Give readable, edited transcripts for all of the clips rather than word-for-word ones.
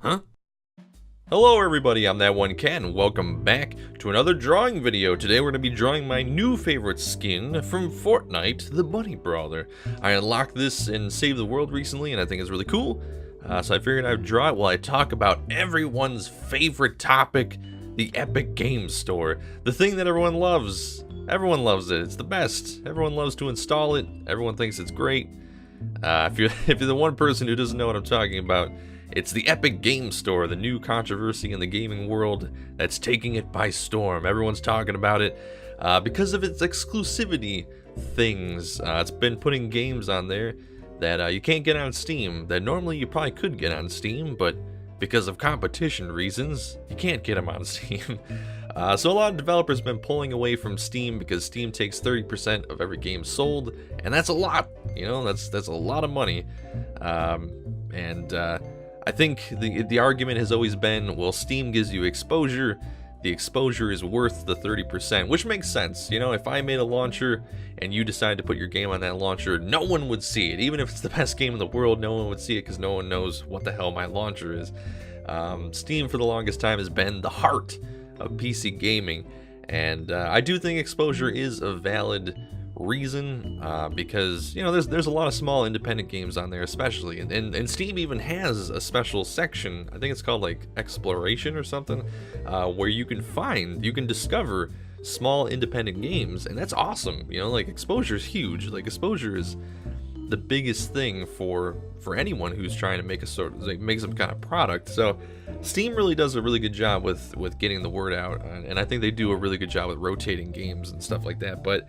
Huh? Hello everybody, I'm That One Cat, and welcome back to another drawing video. Today we're going to be drawing my new favorite skin from Fortnite, the Bunny Brawler. I unlocked this in Save the World recently, and I think it's really cool. So I figured I'd draw it while I talk about everyone's favorite topic, the Epic Games Store. The thing that everyone loves. Everyone loves it. It's the best. Everyone loves to install it. Everyone thinks it's great. If you're the one person who doesn't know what I'm talking about, it's the Epic Games Store, the new controversy in the gaming world that's taking it by storm. Everyone's talking about it because of its exclusivity things. It's been putting games on there that you can't get on Steam, that normally you probably could get on Steam, but because of competition reasons, you can't get them on Steam. So a lot of developers have been pulling away from Steam because Steam takes 30% of every game sold, and that's a lot. You know, that's a lot of money. I think the argument has always been, well, Steam gives you exposure. The exposure is worth the 30%, which makes sense. You know, if I made a launcher and you decided to put your game on that launcher, no one would see it. Even if it's the best game in the world, no one would see it because no one knows what the hell my launcher is. Steam for the longest time has been the heart of PC gaming, and I do think exposure is a valid reason because, you know, there's a lot of small independent games on there, especially, and Steam even has a special section, I think it's called like exploration or something, where you can discover small independent games, and that's awesome. You know, like, exposure is huge. Like, exposure is the biggest thing for anyone who's trying to make make some kind of product. So Steam really does a really good job with getting the word out, and I think they do a really good job with rotating games and stuff like that. But,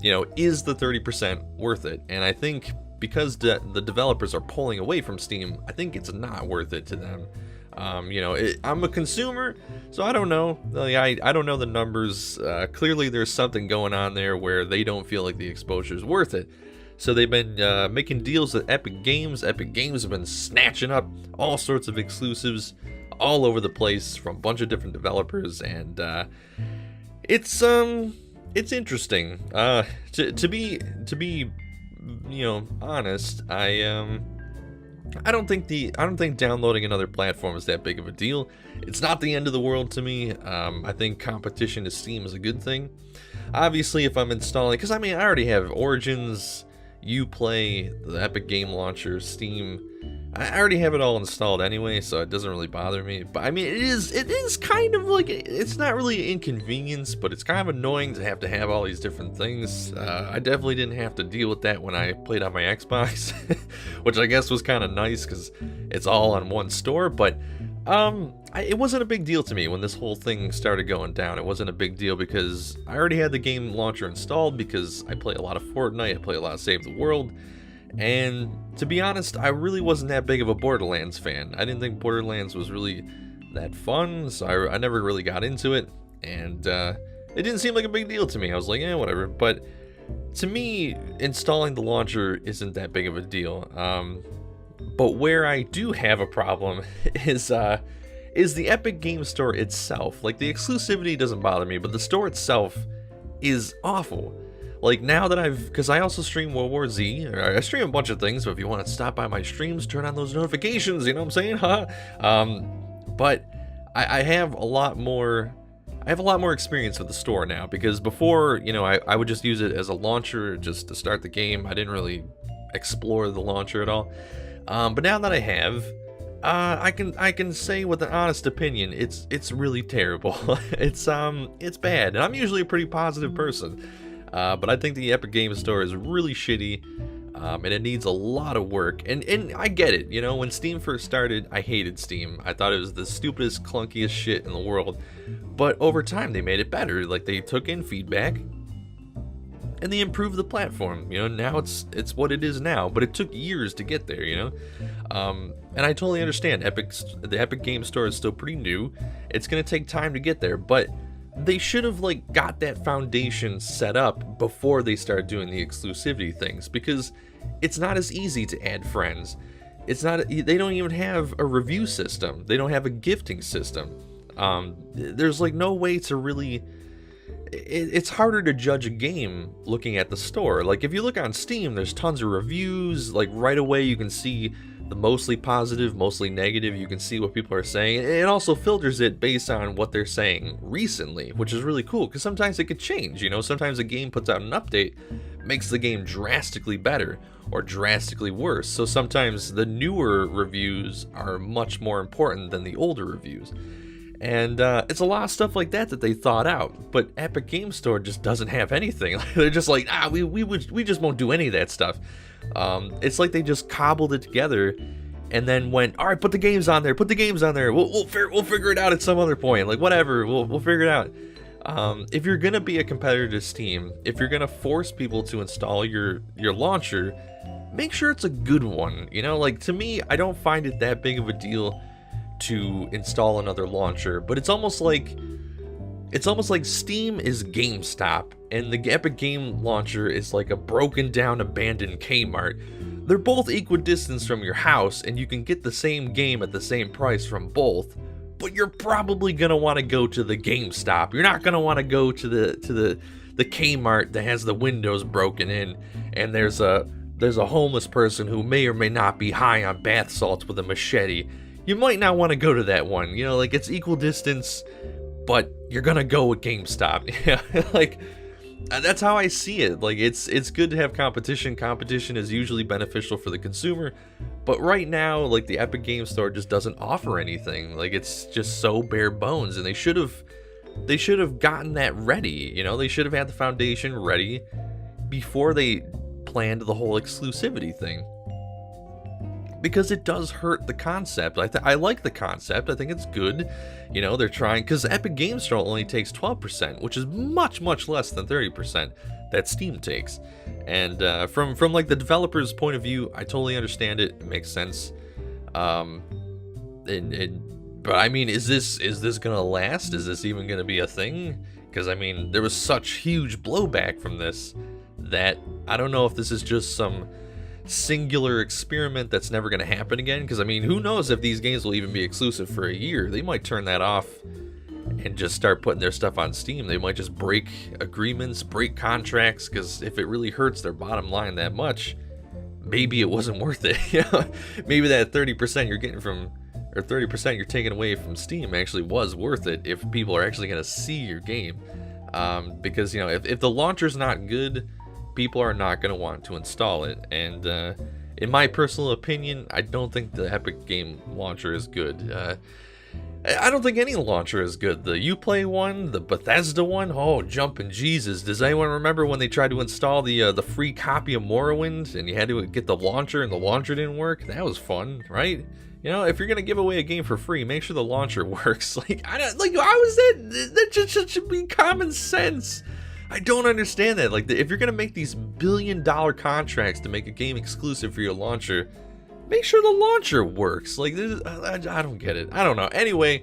you know, is the 30% worth it? And I think because the developers are pulling away from Steam, I think it's not worth it to them. You know, I'm a consumer, so I don't know. Like, I don't know the numbers. Clearly there's something going on there where they don't feel like the exposure is worth it. So they've been making deals with Epic Games. Epic Games have been snatching up all sorts of exclusives all over the place from a bunch of different developers, and it's interesting. To be you know, honest, I don't think downloading another platform is that big of a deal. It's not the end of the world to me. I think competition to Steam is a good thing. Obviously, if I'm installing, because I mean, I already have Origins, Uplay, the Epic Game Launcher, Steam. I already have it all installed anyway, so it doesn't really bother me. But I mean, it is kind of like, it's not really an inconvenience, but it's kind of annoying to have all these different things. I definitely didn't have to deal with that when I played on my Xbox, which I guess was kind of nice because it's all on one store. But it wasn't a big deal to me when this whole thing started going down. It wasn't a big deal because I already had the game launcher installed because I play a lot of Fortnite, I play a lot of Save the World. And to be honest, I really wasn't that big of a Borderlands fan. I didn't think Borderlands was really that fun, so I never really got into it. And it didn't seem like a big deal to me. I was like, eh, whatever. But to me, installing the launcher isn't that big of a deal. But where I do have a problem is the Epic Games Store itself. Like, the exclusivity doesn't bother me, but the store itself is awful. Like, now that because I also stream World War Z, or I stream a bunch of things, so if you want to stop by my streams, turn on those notifications, you know what I'm saying? But I have a lot more experience with the store now, because before, you know, I would just use it as a launcher just to start the game. I didn't really explore the launcher at all. But now that I have, I can say with an honest opinion, it's really terrible. It's bad, and I'm usually a pretty positive person. But I think the Epic Games Store is really shitty, and it needs a lot of work. And I get it, you know, when Steam first started, I hated Steam. I thought it was the stupidest, clunkiest shit in the world. But over time, they made it better. Like, they took in feedback, and they improved the platform. You know, now it's what it is now. But it took years to get there, you know. And I totally understand. The Epic Games Store is still pretty new. It's gonna take time to get there, but they should have, like, got that foundation set up before they started doing the exclusivity things, because it's not as easy to add friends. They don't even have a review system. They don't have a gifting system. There's like no way to really, it's harder to judge a game looking at the store. Like, if you look on Steam, there's tons of reviews. Like, right away you can see the mostly positive, mostly negative. You can see what people are saying. It also filters it based on what they're saying recently, which is really cool because sometimes it could change. You know, sometimes a game puts out an update, makes the game drastically better or drastically worse. So sometimes the newer reviews are much more important than the older reviews. And it's a lot of stuff like that that they thought out, but Epic Game Store just doesn't have anything. They're just like, we just won't do any of that stuff. It's like they just cobbled it together and then went, all right, put the games on there, We'll figure it out at some other point. Like whatever, we'll figure it out. If you're gonna be a competitor to Steam, if you're gonna force people to install your launcher, make sure it's a good one. You know, like to me, I don't find it that big of a deal to install another launcher, but it's almost like Steam is GameStop and the Epic Game Launcher is like a broken down abandoned Kmart. They're both equidistant from your house and you can get the same game at the same price from both, but you're probably gonna want to go to the GameStop. You're not gonna want to go to the Kmart that has the windows broken in and there's a homeless person who may or may not be high on bath salts with a machete. You might not want to go to that one, you know, like it's equal distance, but you're gonna go with GameStop. Yeah, like that's how I see it. Like it's good to have competition. Competition is usually beneficial for the consumer, but right now, like the Epic Game Store just doesn't offer anything. Like it's just so bare bones, and they should have gotten that ready. You know, they should have had the foundation ready before they planned the whole exclusivity thing. Because it does hurt the concept. I like the concept. I think it's good. You know, they're trying, because Epic Game Store only takes 12%, which is much less than 30% that Steam takes. And from like the developer's point of view, I totally understand it. It makes sense. But I mean, is this gonna last? Is this even gonna be a thing? Because I mean, there was such huge blowback from this that I don't know if this is just some singular experiment that's never going to happen again, because I mean, who knows if these games will even be exclusive for a year. They might turn that off and just start putting their stuff on Steam. They might just break agreements, break contracts, because if it really hurts their bottom line that much, maybe it wasn't worth it. You know, maybe that 30% you're getting from, or 30% you're taking away from Steam actually was worth it if people are actually going to see your game. Because, you know, if the launcher's not good, people are not going to want to install it. And in my personal opinion, I don't think the Epic Game Launcher is good. I don't think any launcher is good. The Uplay one, the Bethesda one, oh, jumping Jesus. Does anyone remember when they tried to install the free copy of Morrowind and you had to get the launcher and the launcher didn't work? That was fun, right? You know, if you're gonna give away a game for free, make sure the launcher works. Like, how is that? That just should be common sense. I don't understand that. Like, if you're gonna make these billion-dollar contracts to make a game exclusive for your launcher, make sure the launcher works. Like, I don't get it. I don't know. Anyway,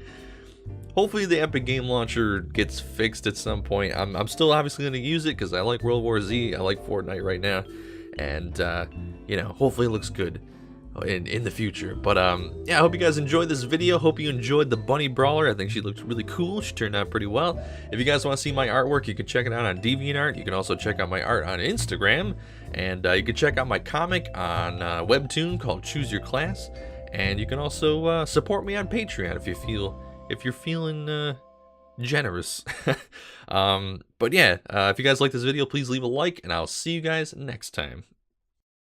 hopefully the Epic Game Launcher gets fixed at some point. I'm still obviously gonna use it because I like World War Z. I like Fortnite right now, and you know, hopefully it looks good in the future. But yeah, I hope you guys enjoyed this video. Hope you enjoyed the Bunny Brawler. I think she looked really cool. She turned out pretty well. If you guys want to see my artwork, you can check it out on DeviantArt. You can also check out my art on Instagram, and you can check out my comic on Webtoon called Choose Your Class. And you can also support me on Patreon if you're feeling generous. But yeah, if you guys like this video, please leave a like, and I'll see you guys next time.